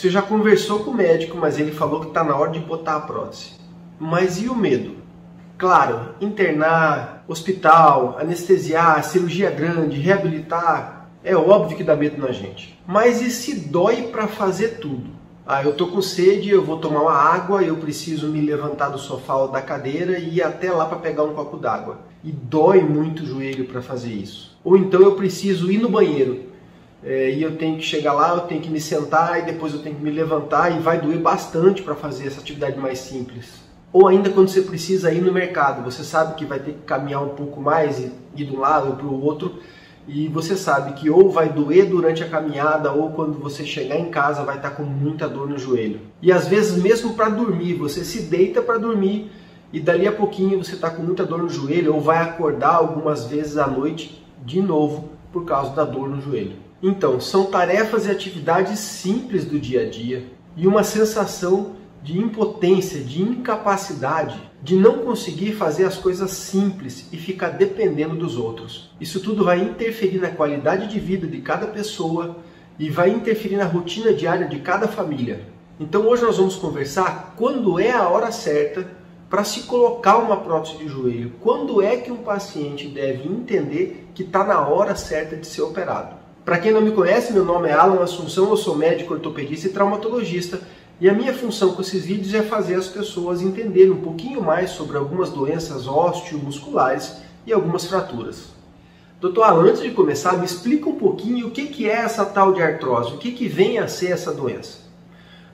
Você já conversou com o médico, mas ele falou que está na hora de botar a prótese. Mas e o medo? Claro, internar, hospital, anestesiar, cirurgia grande, reabilitar, é óbvio que dá medo na gente. Mas e se dói para fazer tudo? Ah, eu tô com sede, eu vou tomar uma água, eu preciso me levantar do sofá ou da cadeira e ir até lá para pegar um copo d'água. E dói muito o joelho para fazer isso. Ou então eu preciso ir no banheiro. E eu tenho que chegar lá, eu tenho que me sentar e depois eu tenho que me levantar e vai doer bastante para fazer essa atividade mais simples. Ou ainda quando você precisa ir no mercado, você sabe que vai ter que caminhar um pouco mais e ir de um lado para o outro e você sabe que ou vai doer durante a caminhada ou quando você chegar em casa vai estar com muita dor no joelho. E às vezes mesmo para dormir, você se deita para dormir e dali a pouquinho você está com muita dor no joelho ou vai acordar algumas vezes à noite de novo por causa da dor no joelho. Então, são tarefas e atividades simples do dia a dia e uma sensação de impotência, de incapacidade, de não conseguir fazer as coisas simples e ficar dependendo dos outros. Isso tudo vai interferir na qualidade de vida de cada pessoa e vai interferir na rotina diária de cada família. Então hoje nós vamos conversar quando é a hora certa para se colocar uma prótese de joelho. Quando é que um paciente deve entender que está na hora certa de ser operado. Para quem não me conhece, meu nome é Alan Assunção, eu sou médico ortopedista e traumatologista e a minha função com esses vídeos é fazer as pessoas entenderem um pouquinho mais sobre algumas doenças osteomusculares e algumas fraturas. Doutor Alan, antes de começar, me explica um pouquinho o que é essa tal de artrose, o que vem a ser essa doença.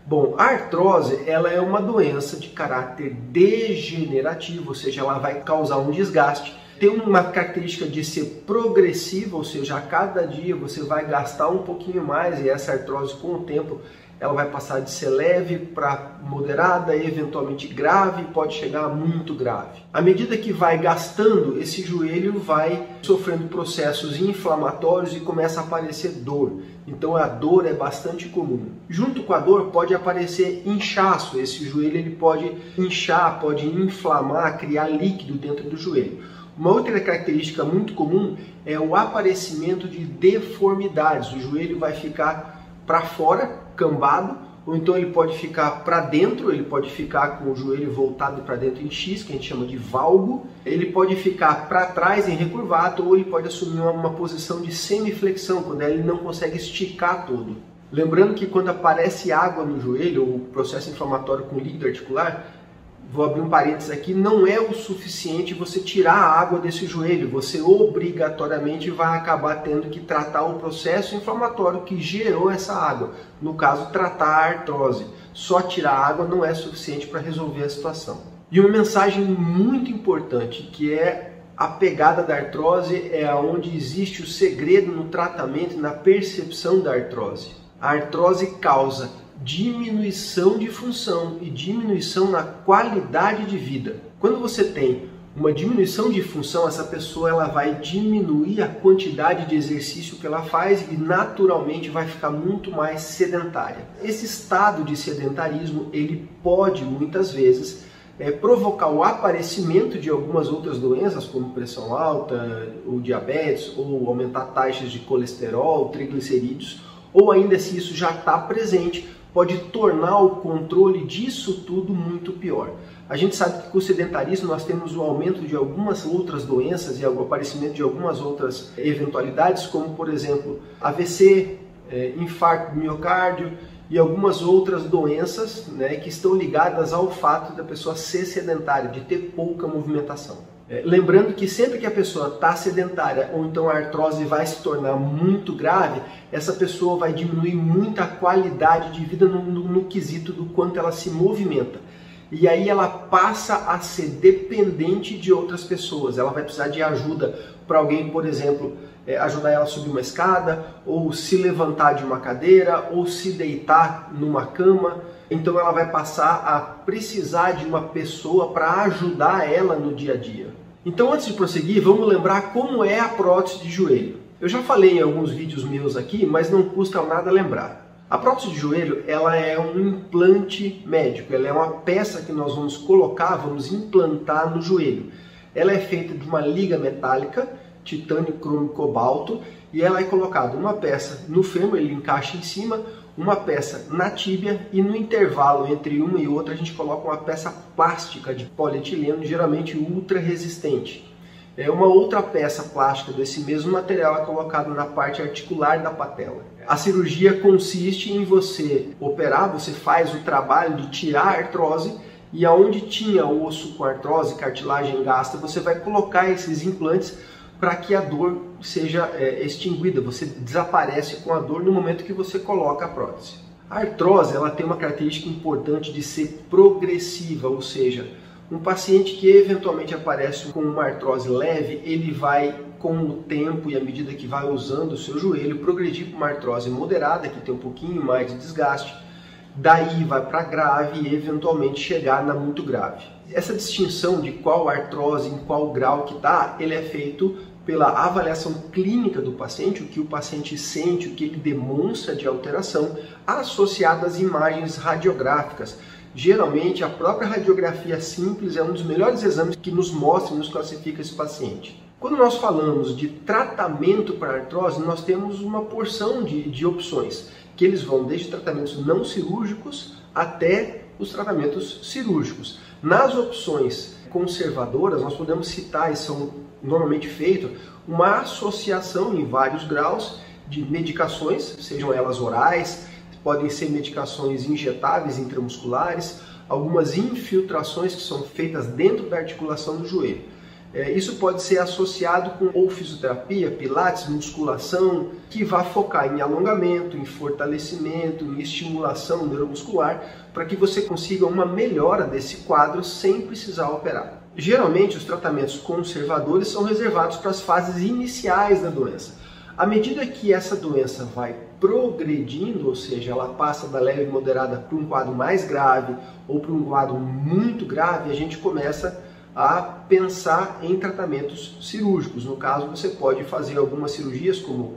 Bom, a artrose ela é uma doença de caráter degenerativo, ou seja, ela vai causar um desgaste. Tem uma característica de ser progressiva, ou seja, a cada dia você vai gastar um pouquinho mais e essa artrose com o tempo ela vai passar de ser leve para moderada, eventualmente grave, pode chegar a muito grave. À medida que vai gastando, esse joelho vai sofrendo processos inflamatórios e começa a aparecer dor. Então a dor é bastante comum. Junto com a dor pode aparecer inchaço, esse joelho ele pode inchar, pode inflamar, criar líquido dentro do joelho. Uma outra característica muito comum é o aparecimento de deformidades. O joelho vai ficar para fora, cambado, ou então ele pode ficar para dentro, ele pode ficar com o joelho voltado para dentro em X, que a gente chama de valgo. Ele pode ficar para trás em recurvato, ou ele pode assumir uma posição de semiflexão, quando ele não consegue esticar todo. Lembrando que quando aparece água no joelho, ou processo inflamatório com líquido articular, vou abrir um parênteses aqui, não é o suficiente você tirar a água desse joelho, você obrigatoriamente vai acabar tendo que tratar o processo inflamatório que gerou essa água, no caso tratar a artrose. Só tirar a água não é suficiente para resolver a situação. E uma mensagem muito importante, que é a pegada da artrose é onde existe o segredo no tratamento e na percepção da artrose. A artrose causa diminuição de função e diminuição na qualidade de vida. Quando você tem uma diminuição de função, essa pessoa ela vai diminuir a quantidade de exercício que ela faz e naturalmente vai ficar muito mais sedentária. Esse estado de sedentarismo ele pode muitas vezes provocar o aparecimento de algumas outras doenças como pressão alta, ou diabetes, ou aumentar taxas de colesterol, triglicerídeos, ou ainda se isso já está presente, pode tornar o controle disso tudo muito pior. A gente sabe que com o sedentarismo nós temos o aumento de algumas outras doenças e o aparecimento de algumas outras eventualidades, como por exemplo AVC, infarto do miocárdio e algumas outras doenças, né, que estão ligadas ao fato da pessoa ser sedentária, de ter pouca movimentação. Lembrando que sempre que a pessoa está sedentária ou então a artrose vai se tornar muito grave, essa pessoa vai diminuir muito a qualidade de vida no quesito do quanto ela se movimenta. E aí ela passa a ser dependente de outras pessoas. Ela vai precisar de ajuda para alguém, por exemplo, ajudar ela a subir uma escada, ou se levantar de uma cadeira, ou se deitar numa cama. Então ela vai passar a precisar de uma pessoa para ajudar ela no dia a dia. Então antes de prosseguir, vamos lembrar como é a prótese de joelho. Eu já falei em alguns vídeos meus aqui, mas não custa nada lembrar. A prótese de joelho ela é um implante médico, ela é uma peça que nós vamos colocar, vamos implantar no joelho. Ela é feita de uma liga metálica, titânio, cromo e cobalto, e ela é colocada uma peça no fêmur, ele encaixa em cima, uma peça na tíbia e no intervalo entre uma e outra a gente coloca uma peça plástica de polietileno, geralmente ultra resistente. Uma outra peça plástica desse mesmo material é colocada na parte articular da patela. A cirurgia consiste em você operar, você faz o trabalho de tirar a artrose e aonde tinha osso com artrose, cartilagem gasta, você vai colocar esses implantes para que a dor seja extinguida, você desaparece com a dor no momento que você coloca a prótese. A artrose ela tem uma característica importante de ser progressiva, ou seja, um paciente que eventualmente aparece com uma artrose leve, ele vai com o tempo e à medida que vai usando o seu joelho progredir para uma artrose moderada, que tem um pouquinho mais de desgaste, daí vai para grave e eventualmente chegar na muito grave. Essa distinção de qual artrose, em qual grau que está, ele é feito pela avaliação clínica do paciente, o que o paciente sente, o que ele demonstra de alteração, associado às imagens radiográficas. Geralmente, a própria radiografia simples é um dos melhores exames que nos mostra e nos classifica esse paciente. Quando nós falamos de tratamento para artrose, nós temos uma porção de opções, que eles vão desde tratamentos não cirúrgicos até os tratamentos cirúrgicos. Nas opções conservadoras, nós podemos citar, e são normalmente feitas, uma associação em vários graus de medicações, sejam elas orais, podem ser medicações injetáveis intramusculares, algumas infiltrações que são feitas dentro da articulação do joelho. Isso pode ser associado com ou fisioterapia, pilates, musculação, que vai focar em alongamento, em fortalecimento, em estimulação neuromuscular, para que você consiga uma melhora desse quadro sem precisar operar. Geralmente, os tratamentos conservadores são reservados para as fases iniciais da doença. À medida que essa doença vai progredindo, ou seja, ela passa da leve e moderada para um quadro mais grave ou para um quadro muito grave, a gente começa a pensar em tratamentos cirúrgicos. No caso, você pode fazer algumas cirurgias como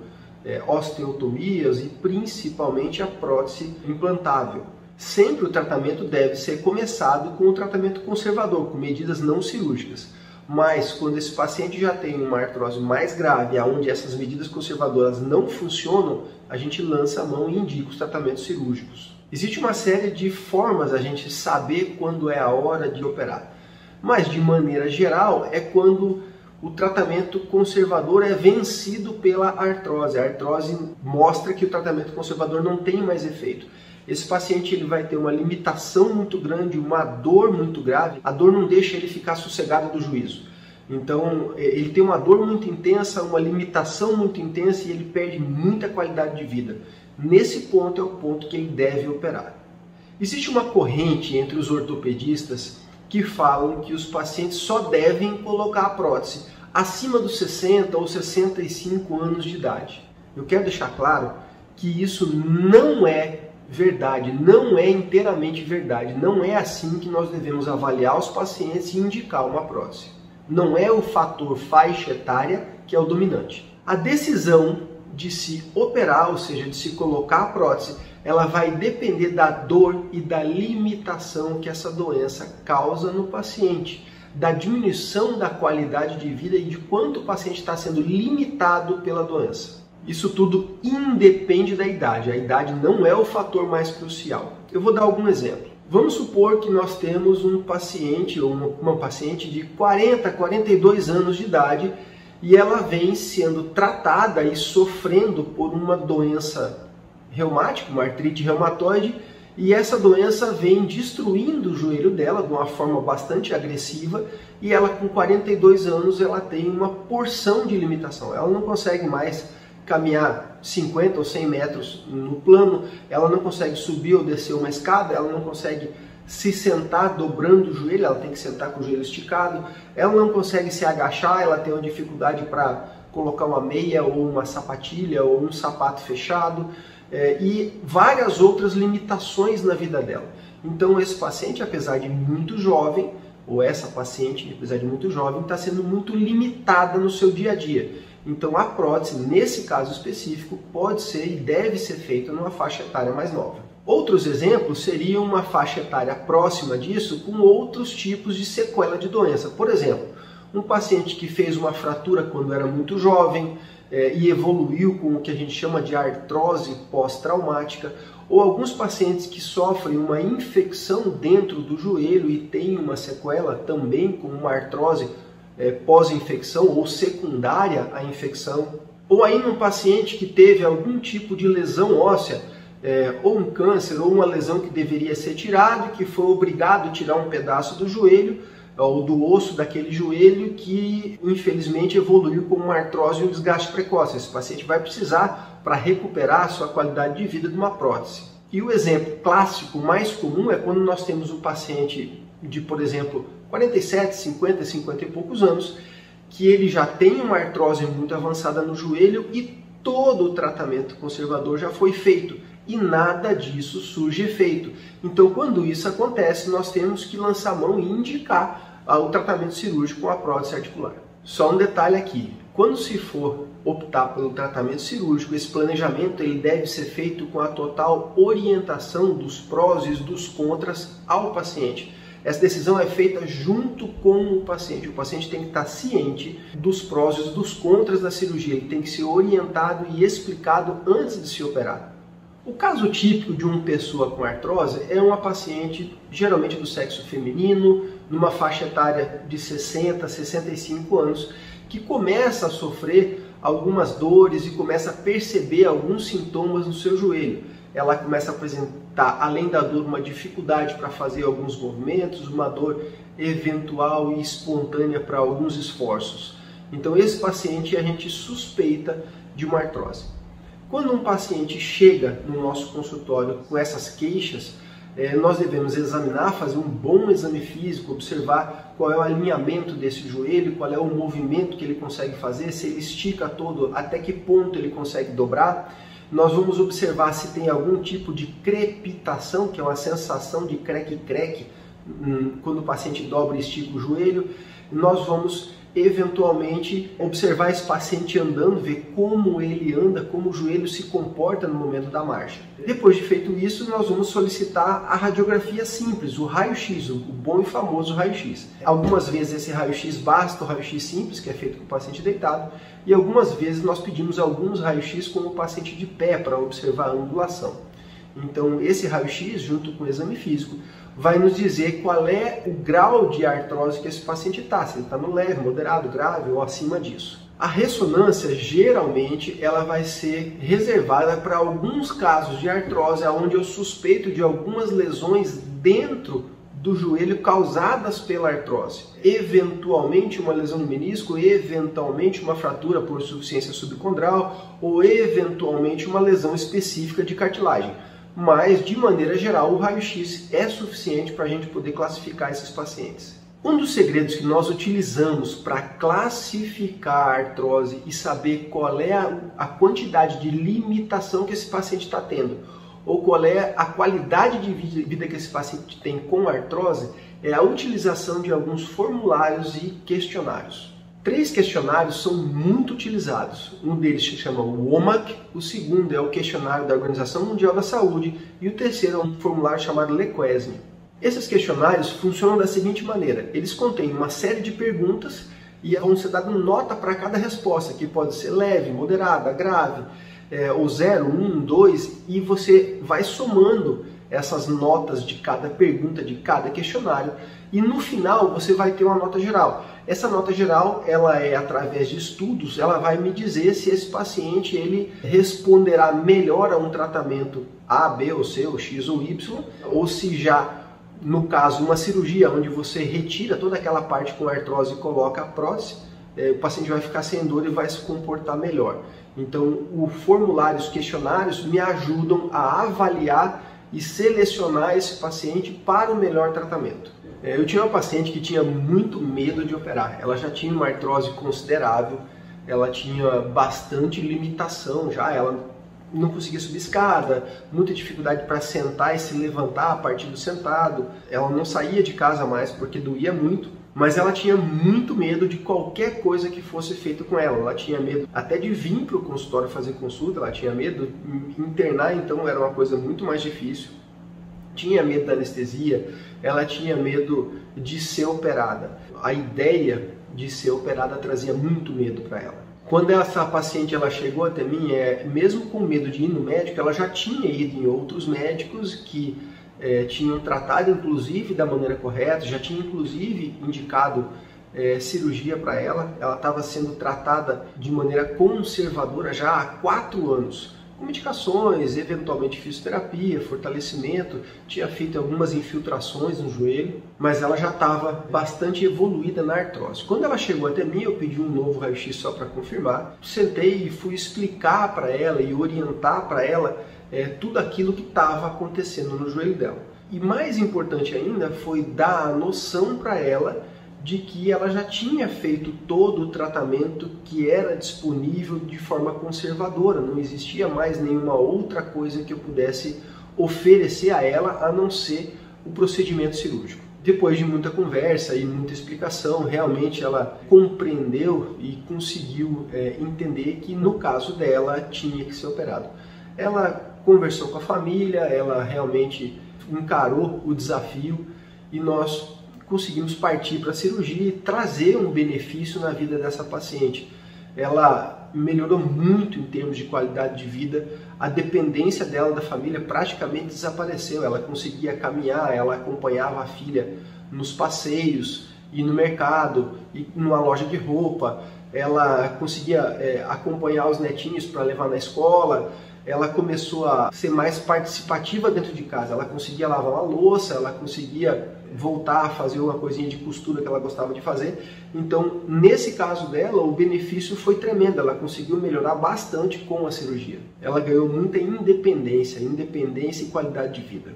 osteotomias e principalmente a prótese implantável. Sempre o tratamento deve ser começado com o tratamento conservador, com medidas não cirúrgicas. Mas quando esse paciente já tem uma artrose mais grave, onde essas medidas conservadoras não funcionam, a gente lança a mão e indica os tratamentos cirúrgicos. Existe uma série de formas a gente saber quando é a hora de operar. Mas, de maneira geral, é quando o tratamento conservador é vencido pela artrose. A artrose mostra que o tratamento conservador não tem mais efeito. Esse paciente ele vai ter uma limitação muito grande, uma dor muito grave. A dor não deixa ele ficar sossegado do juízo. Então, ele tem uma dor muito intensa, uma limitação muito intensa e ele perde muita qualidade de vida. Nesse ponto é o ponto que ele deve operar. Existe uma corrente entre os ortopedistas que falam que os pacientes só devem colocar a prótese acima dos 60 ou 65 anos de idade. Eu quero deixar claro que isso não é verdade, não é inteiramente verdade. Não é assim que nós devemos avaliar os pacientes e indicar uma prótese. Não é o fator faixa etária que é o dominante. A decisão de se operar, ou seja, de se colocar a prótese, ela vai depender da dor e da limitação que essa doença causa no paciente, da diminuição da qualidade de vida e de quanto o paciente está sendo limitado pela doença. Isso tudo independe da idade. A idade não é o fator mais crucial. Eu vou dar algum exemplo. Vamos supor que nós temos um paciente ou uma paciente de 40, 42 anos de idade e ela vem sendo tratada e sofrendo por uma doença reumática, uma artrite reumatoide, e essa doença vem destruindo o joelho dela de uma forma bastante agressiva e ela com 42 anos ela tem uma porção de limitação. Ela não consegue mais caminhar 50 ou 100 metros no plano, ela não consegue subir ou descer uma escada, ela não consegue se sentar dobrando o joelho, ela tem que sentar com o joelho esticado, ela não consegue se agachar, ela tem uma dificuldade para colocar uma meia ou uma sapatilha ou um sapato fechado e várias outras limitações na vida dela. Então esse paciente, apesar de muito jovem, ou essa paciente, apesar de muito jovem, está sendo muito limitada no seu dia a dia. Então a prótese, nesse caso específico, pode ser e deve ser feita numa faixa etária mais nova. Outros exemplos seriam uma faixa etária próxima disso com outros tipos de sequela de doença. Por exemplo, um paciente que fez uma fratura quando era muito jovem e evoluiu com o que a gente chama de artrose pós-traumática, ou alguns pacientes que sofrem uma infecção dentro do joelho e têm uma sequela também com uma artrose pós-infecção ou secundária à infecção, ou ainda um paciente que teve algum tipo de lesão óssea, ou um câncer, ou uma lesão que deveria ser tirada, que foi obrigado a tirar um pedaço do joelho, ou do osso daquele joelho, que infelizmente evoluiu com uma artrose e um desgaste precoce. Esse paciente vai precisar, para recuperar a sua qualidade de vida, de uma prótese. E o exemplo clássico mais comum é quando nós temos um paciente de, por exemplo, 47, 50, 50 e poucos anos, que ele já tem uma artrose muito avançada no joelho e todo o tratamento conservador já foi feito e nada disso surge efeito. Então, quando isso acontece, nós temos que lançar mão e indicar o tratamento cirúrgico com a prótese articular. Só um detalhe aqui, quando se for optar pelo tratamento cirúrgico, esse planejamento ele deve ser feito com a total orientação dos prós e dos contras ao paciente. Essa decisão é feita junto com o paciente tem que estar ciente dos prós e dos contras da cirurgia, ele tem que ser orientado e explicado antes de se operar. O caso típico de uma pessoa com artrose é uma paciente, geralmente do sexo feminino, numa faixa etária de 60 a 65 anos, que começa a sofrer algumas dores e começa a perceber alguns sintomas no seu joelho. Ela começa a apresentar, além da dor, uma dificuldade para fazer alguns movimentos, uma dor eventual e espontânea para alguns esforços. Então esse paciente a gente suspeita de uma artrose. Quando um paciente chega no nosso consultório com essas queixas, nós devemos examinar, fazer um bom exame físico, observar qual é o alinhamento desse joelho, qual é o movimento que ele consegue fazer, se ele estica todo, até que ponto ele consegue dobrar. Nós vamos observar se tem algum tipo de crepitação, que é uma sensação de creque-creque, quando o paciente dobra e estica o joelho. Nós vamos eventualmente observar esse paciente andando, ver como ele anda, como o joelho se comporta no momento da marcha. Depois de feito isso, nós vamos solicitar a radiografia simples, o raio-x, o bom e famoso raio-x. Algumas vezes esse raio-x basta o raio-x simples, que é feito com o paciente deitado, e algumas vezes nós pedimos alguns raios-x com o paciente de pé para observar a angulação. Então esse raio-x, junto com o exame físico, vai nos dizer qual é o grau de artrose que esse paciente está, se ele está no leve, moderado, grave ou acima disso. A ressonância, geralmente, ela vai ser reservada para alguns casos de artrose, onde eu suspeito de algumas lesões dentro do joelho causadas pela artrose. Eventualmente uma lesão no menisco, eventualmente uma fratura por insuficiência subcondral ou eventualmente uma lesão específica de cartilagem. Mas, de maneira geral, o raio-x é suficiente para a gente poder classificar esses pacientes. Um dos segredos que nós utilizamos para classificar a artrose e saber qual é a quantidade de limitação que esse paciente está tendo, ou qual é a qualidade de vida que esse paciente tem com artrose, é a utilização de alguns formulários e questionários. 3 questionários são muito utilizados. Um deles se chama o WOMAC, o segundo é o questionário da Organização Mundial da Saúde e o terceiro é um formulário chamado LeQuesne. Esses questionários funcionam da seguinte maneira: eles contêm uma série de perguntas e vão ser dadas nota para cada resposta, que pode ser leve, moderada, grave, ou 0, 1, 2, e você vai somando essas notas de cada pergunta, de cada questionário, e no final você vai ter uma nota geral. Essa nota geral, ela é através de estudos, ela vai me dizer se esse paciente ele responderá melhor a um tratamento A, B ou C, ou X ou Y, ou se já, no caso, uma cirurgia onde você retira toda aquela parte com artrose e coloca a prótese, o paciente vai ficar sem dor e vai se comportar melhor. Então, os formulários, questionários me ajudam a avaliar e selecionar esse paciente para o melhor tratamento. Eu tinha uma paciente que tinha muito medo de operar. Ela já tinha uma artrose considerável, ela tinha bastante limitação já, ela não conseguia subir escada, muita dificuldade para sentar e se levantar a partir do sentado. Ela não saía de casa mais porque doía muito, mas ela tinha muito medo de qualquer coisa que fosse feito com ela. Ela tinha medo até de vir para o consultório fazer consulta, ela tinha medo de internar, então era uma coisa muito mais difícil. Tinha medo da anestesia, ela tinha medo de ser operada. A ideia de ser operada trazia muito medo para ela. Quando essa paciente chegou até mim, mesmo com medo de ir no médico, ela já tinha ido em outros médicos que tinham tratado inclusive da maneira correta, já tinha inclusive indicado cirurgia para ela. Ela estava sendo tratada de maneira conservadora já há 4 anos, com medicações, eventualmente fisioterapia, fortalecimento, tinha feito algumas infiltrações no joelho, mas ela já estava bastante evoluída na artrose. Quando ela chegou até mim, eu pedi um novo raio-x só para confirmar, sentei e fui explicar para ela e orientar para ela tudo aquilo que estava acontecendo no joelho dela. E mais importante ainda foi dar a noção para ela de que ela já tinha feito todo o tratamento que era disponível de forma conservadora, não existia mais nenhuma outra coisa que eu pudesse oferecer a ela a não ser o procedimento cirúrgico. Depois de muita conversa e muita explicação, realmente ela compreendeu e conseguiu entender que no caso dela tinha que ser operado. Ela conversou com a família, ela realmente encarou o desafio e nós conseguimos partir para a cirurgia e trazer um benefício na vida dessa paciente. Ela melhorou muito em termos de qualidade de vida, a dependência dela da família praticamente desapareceu, ela conseguia caminhar, ela acompanhava a filha nos passeios e no mercado e numa loja de roupa, ela conseguia acompanhar os netinhos para levar na escola, ela começou a ser mais participativa dentro de casa, ela conseguia lavar uma louça, ela conseguia voltar a fazer uma coisinha de costura que ela gostava de fazer. Então, nesse caso dela, o benefício foi tremendo, ela conseguiu melhorar bastante com a cirurgia. Ela ganhou muita independência e qualidade de vida.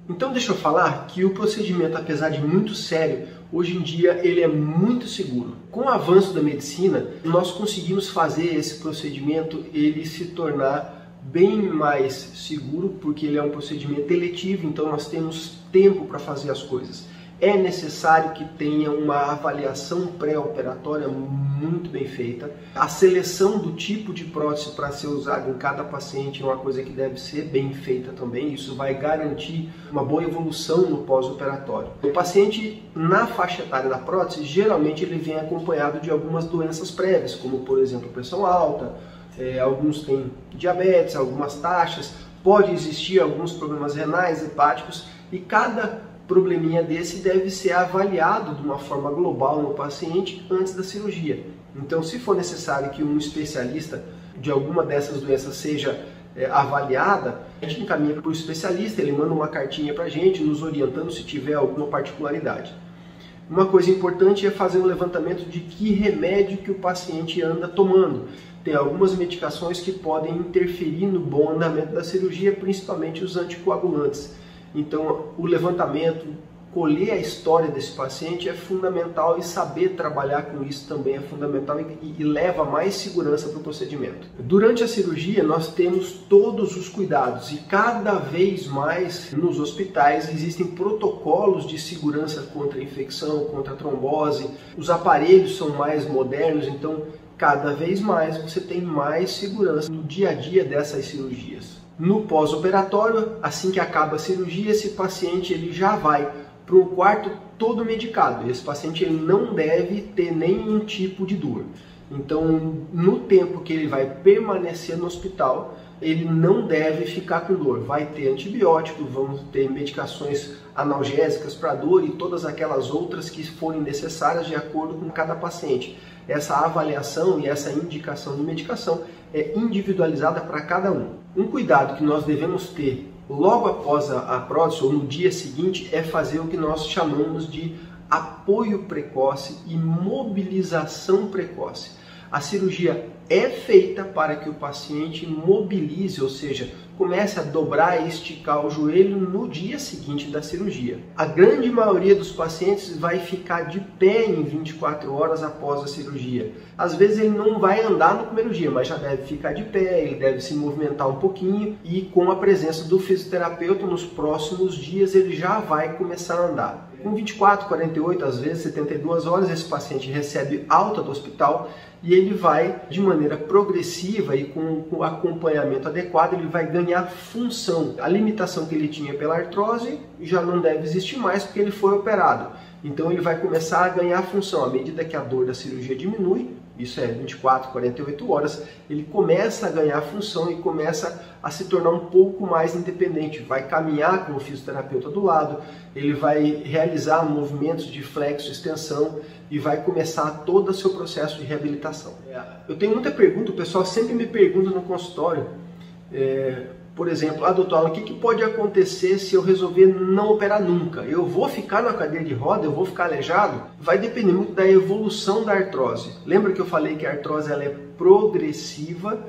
Então, deixa eu falar que o procedimento, apesar de muito sério, hoje em dia ele é muito seguro. Com o avanço da medicina, nós conseguimos fazer esse procedimento ele se tornar bem mais seguro, porque ele é um procedimento eletivo, então nós temos tempo para fazer as coisas. É necessário que tenha uma avaliação pré-operatória muito bem feita. A seleção do tipo de prótese para ser usado em cada paciente é uma coisa que deve ser bem feita também. Isso vai garantir uma boa evolução no pós-operatório. O paciente na faixa etária da prótese, geralmente ele vem acompanhado de algumas doenças prévias, como por exemplo pressão alta, alguns têm diabetes, algumas taxas, pode existir alguns problemas renais, hepáticos, e cada probleminha desse deve ser avaliado de uma forma global no paciente antes da cirurgia. Então, se for necessário que um especialista de alguma dessas doenças seja avaliada, a gente encaminha para o especialista, ele manda uma cartinha para a gente, nos orientando se tiver alguma particularidade. Uma coisa importante é fazer um levantamento de que remédio que o paciente anda tomando. Tem algumas medicações que podem interferir no bom andamento da cirurgia, principalmente os anticoagulantes. Então, o levantamento, colher a história desse paciente é fundamental, e saber trabalhar com isso também é fundamental e leva mais segurança para o procedimento. Durante a cirurgia, nós temos todos os cuidados e cada vez mais nos hospitais existem protocolos de segurança contra a infecção, contra a trombose. Os aparelhos são mais modernos, então cada vez mais você tem mais segurança no dia a dia dessas cirurgias. No pós-operatório, assim que acaba a cirurgia, esse paciente ele já vai para um quarto todo medicado. Esse paciente ele não deve ter nenhum tipo de dor. Então, no tempo que ele vai permanecer no hospital, ele não deve ficar com dor. Vai ter antibiótico, vamos ter medicações analgésicas para dor e todas aquelas outras que forem necessárias de acordo com cada paciente. Essa avaliação e essa indicação de medicação é individualizada para cada um. Um cuidado que nós devemos ter logo após a prótese ou no dia seguinte é fazer o que nós chamamos de apoio precoce e mobilização precoce. A cirurgia é feita para que o paciente mobilize, ou seja, comece a dobrar e esticar o joelho no dia seguinte da cirurgia. A grande maioria dos pacientes vai ficar de pé em 24 horas após a cirurgia. Às vezes ele não vai andar no primeiro dia, mas já deve ficar de pé, ele deve se movimentar um pouquinho e com a presença do fisioterapeuta nos próximos dias ele já vai começar a andar. Com 24, 48, às vezes 72 horas, esse paciente recebe alta do hospital e ele vai, de maneira progressiva e com o acompanhamento adequado, ele vai ganhando ganhar função. A limitação que ele tinha pela artrose já não deve existir mais porque ele foi operado. Então ele vai começar a ganhar função. À medida que a dor da cirurgia diminui, isso é 24, 48 horas, ele começa a ganhar função e começa a se tornar um pouco mais independente. Vai caminhar com o fisioterapeuta do lado, ele vai realizar movimentos de flexo, extensão e vai começar todo o seu processo de reabilitação. Eu tenho muita pergunta, o pessoal sempre me pergunta no consultório, por exemplo, doutor Alan, o que pode acontecer se eu resolver não operar nunca? Eu vou ficar na cadeira de roda? Eu vou ficar aleijado? Vai depender muito da evolução da artrose. Lembra que eu falei que a artrose ela é progressiva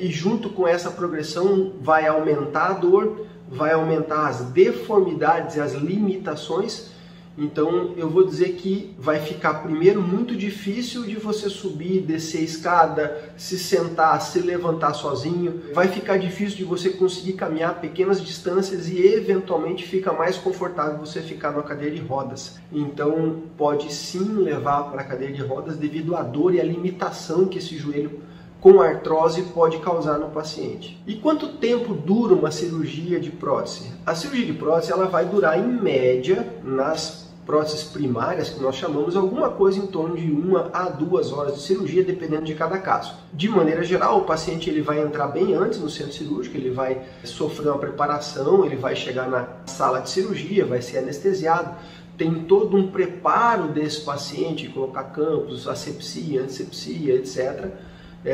e junto com essa progressão vai aumentar a dor, vai aumentar as deformidades e as limitações. Então eu vou dizer que vai ficar primeiro muito difícil de você subir, descer a escada, se sentar, se levantar sozinho. Vai ficar difícil de você conseguir caminhar pequenas distâncias e eventualmente fica mais confortável você ficar na cadeira de rodas. Então pode sim levar para a cadeira de rodas devido à dor e à limitação que esse joelho com artrose pode causar no paciente. E quanto tempo dura uma cirurgia de prótese? A cirurgia de prótese ela vai durar em média nas próteses primárias, que nós chamamos, alguma coisa em torno de 1 a 2 horas de cirurgia, dependendo de cada caso. De maneira geral, o paciente ele vai entrar bem antes no centro cirúrgico, ele vai sofrer uma preparação, ele vai chegar na sala de cirurgia, vai ser anestesiado, tem todo um preparo desse paciente, colocar campos, asepsia, antisepsia, etc.,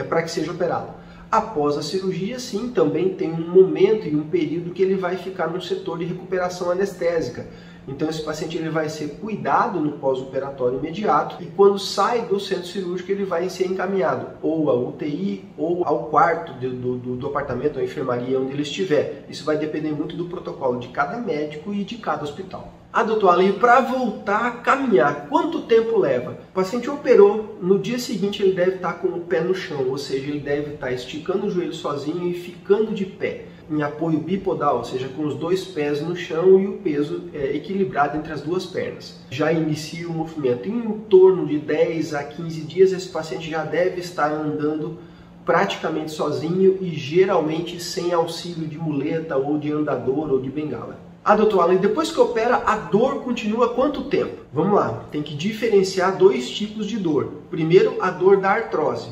para que seja operado. Após a cirurgia, sim, também tem um momento e um período que ele vai ficar no setor de recuperação anestésica. Então esse paciente ele vai ser cuidado no pós-operatório imediato e quando sai do centro cirúrgico ele vai ser encaminhado ou à UTI ou ao quarto do apartamento, ou enfermaria onde ele estiver. Isso vai depender muito do protocolo de cada médico e de cada hospital. Doutor Alan, para voltar a caminhar, quanto tempo leva? O paciente operou, no dia seguinte ele deve estar com o pé no chão, ou seja, ele deve estar esticando o joelho sozinho e ficando de pé, em apoio bipodal, ou seja, com os 2 pés no chão e o peso equilibrado entre as 2 pernas. Já inicia o movimento. Em torno de 10 a 15 dias, esse paciente já deve estar andando praticamente sozinho e geralmente sem auxílio de muleta ou de andador ou de bengala. Doutor Alan, depois que opera, a dor continua quanto tempo? Vamos lá, tem que diferenciar 2 tipos de dor. Primeiro, a dor da artrose.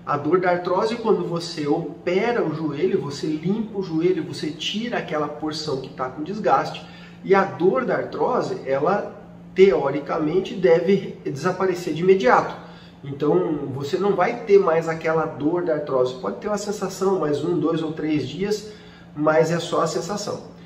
A dor da artrose, quando você opera o joelho, você limpa o joelho, você tira aquela porção que está com desgaste. E a dor da artrose, ela teoricamente deve desaparecer de imediato. Então você não vai ter mais aquela dor da artrose. Pode ter uma sensação, mais 1, 2 ou 3 dias, mas é só a sensação.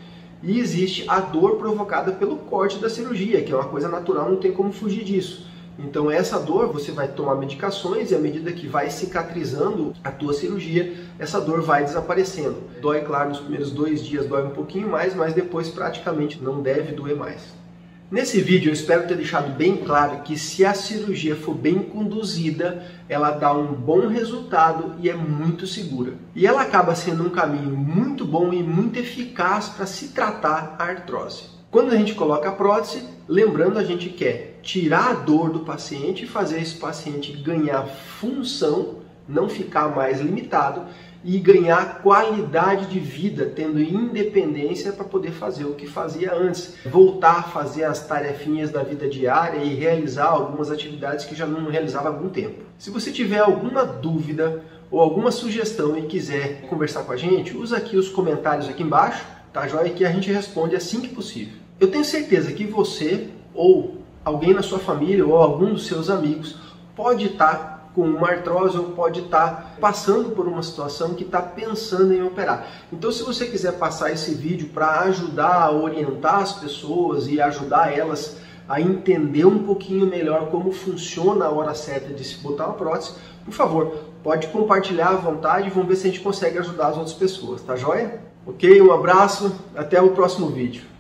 E existe a dor provocada pelo corte da cirurgia, que é uma coisa natural, não tem como fugir disso. Então essa dor, você vai tomar medicações e à medida que vai cicatrizando a tua cirurgia, essa dor vai desaparecendo. Dói, claro, nos primeiros 2 dias dói um pouquinho mais, mas depois praticamente não deve doer mais. Nesse vídeo eu espero ter deixado bem claro que se a cirurgia for bem conduzida, ela dá um bom resultado e é muito segura. E ela acaba sendo um caminho muito bom e muito eficaz para se tratar a artrose. Quando a gente coloca a prótese, lembrando, a gente quer tirar a dor do paciente e fazer esse paciente ganhar função, não ficar mais limitado e ganhar qualidade de vida, tendo independência para poder fazer o que fazia antes. Voltar a fazer as tarefinhas da vida diária e realizar algumas atividades que já não realizava há algum tempo. Se você tiver alguma dúvida ou alguma sugestão e quiser conversar com a gente, usa aqui os comentários aqui embaixo, tá joia? Que a gente responde assim que possível. Eu tenho certeza que você ou alguém na sua família ou algum dos seus amigos pode estar com uma artrose ou pode estar passando por uma situação que está pensando em operar. Então, se você quiser passar esse vídeo para ajudar a orientar as pessoas e ajudar elas a entender um pouquinho melhor como funciona a hora certa de se botar uma prótese, por favor, pode compartilhar à vontade e vamos ver se a gente consegue ajudar as outras pessoas, tá joia? Ok? Um abraço, até o próximo vídeo.